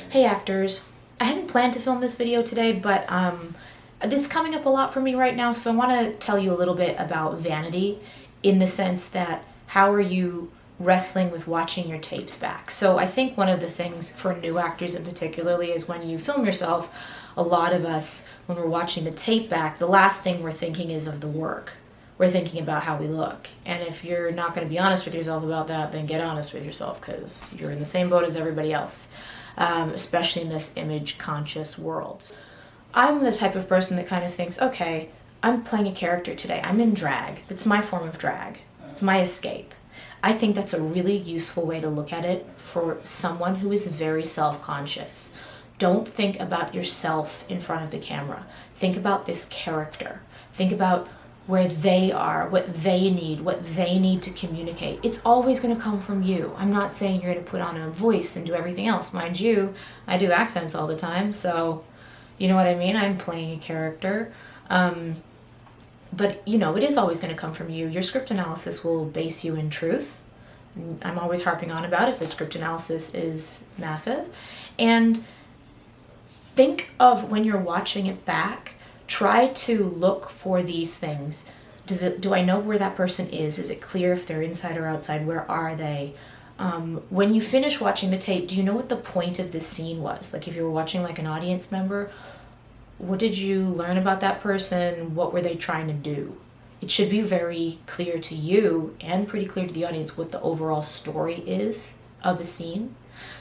Hey actors, I hadn't planned to film this video today, but it's coming up a lot for me right now, so I want to tell you a little bit about vanity in the sense that how are you wrestling with watching your tapes back. So I think one of the things for new actors in particularly is when you film yourself, a lot of us, when we're watching the tape back, the last thing we're thinking is of the work. We're thinking about how we look. And if you're not going to be honest with yourself about that, then get honest with yourself because you're in the same boat as everybody else, especially in this image-conscious world. I'm the type of person that kind of thinks, okay, I'm playing a character today. I'm in drag. That's my form of drag. It's my escape. I think that's a really useful way to look at it for someone who is very self-conscious. Don't think about yourself in front of the camera. Think about this character. Think about where they are, what they need to communicate. It's always going to come from you. I'm not saying you're going to put on a voice and do everything else. Mind you, I do accents all the time, so you know what I mean? I'm playing a character. But, you know, it is always going to come from you. Your script analysis will base you in truth. I'm always harping on about it, but script analysis is massive. And think of when you're watching it back, try to look for these things. Do I know where that person is? Is it clear if they're inside or outside? Where are they? When you finish watching the tape, do you know what the point of this scene was? Like if you were watching like an audience member, what did you learn about that person? What were they trying to do? It should be very clear to you and pretty clear to the audience what the overall story is of a scene.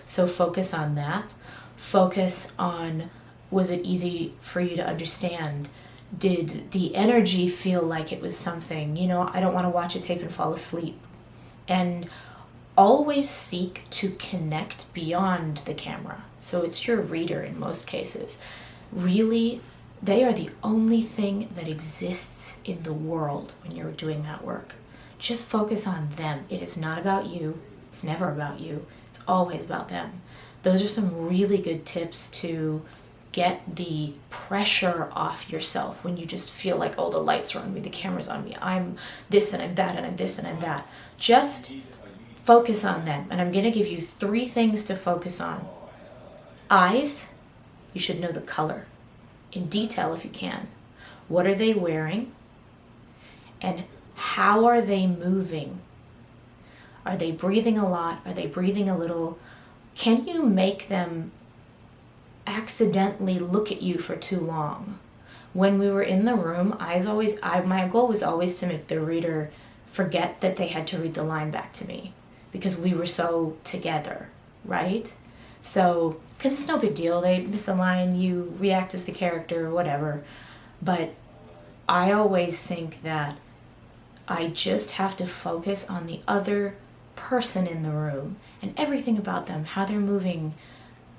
So focus on that. Focus on, was it easy for you to understand? Did the energy feel like it was something? You know, I don't want to watch a tape and fall asleep. And always seek to connect beyond the camera. So it's your reader in most cases. Really, they are the only thing that exists in the world when you're doing that work. Just focus on them. It is not about you. It's never about you. It's always about them. Those are some really good tips to get the pressure off yourself when you just feel like, oh, the lights are on me, the camera's on me, I'm this and I'm that and I'm this and I'm that. Just focus on them. And I'm going to give you 3 things to focus on. Eyes, you should know the color in detail if you can. What are they wearing? And how are they moving? Are they breathing a lot? Are they breathing a little? Can you make them accidentally look at you for too long? When we were in the room, my goal was always to make the reader forget that they had to read the line back to me because we were so together, right? So, because it's no big deal, they miss a line, you react as the character, whatever. But I always think that I just have to focus on the other person in the room and everything about them, how they're moving,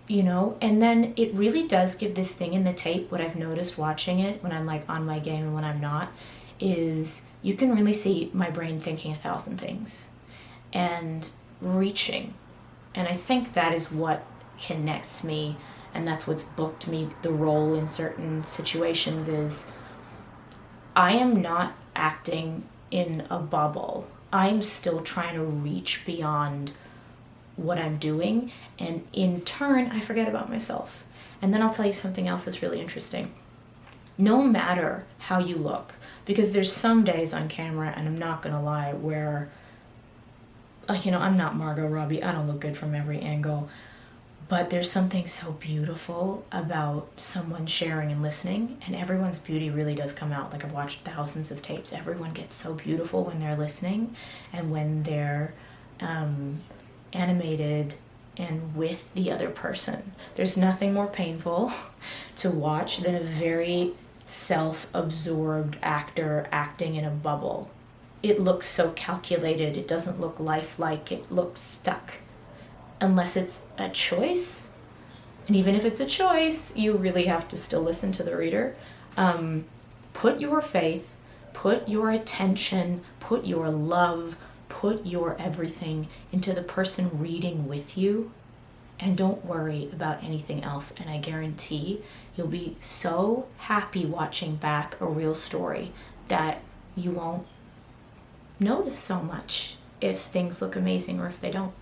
you know. And then it really does give this thing in the tape, what I've noticed watching it when I'm like on my game and when I'm not, is you can really see my brain thinking 1,000 things and reaching. And I think that is what connects me, and that's what's booked me the role in certain situations. Is I am not acting in a bubble. I'm still trying to reach beyond what I'm doing, and in turn I forget about myself. And then I'll tell you something else that's really interesting. No matter how you look, because there's some days on camera, and I'm not gonna lie, where you know, I'm not Margot Robbie, I don't look good from every angle. But there's something so beautiful about someone sharing and listening, and everyone's beauty really does come out. Like, I've watched thousands of tapes. Everyone gets so beautiful when they're listening and when they're animated and with the other person. There's nothing more painful to watch than a very self-absorbed actor acting in a bubble. It looks so calculated. It doesn't look lifelike. It looks stuck. Unless it's a choice. And even if it's a choice, you really have to still listen to the reader. Put your faith, put your attention, put your love, put your everything into the person reading with you, and don't worry about anything else. And I guarantee you'll be so happy watching back a real story that you won't notice so much if things look amazing or if they don't.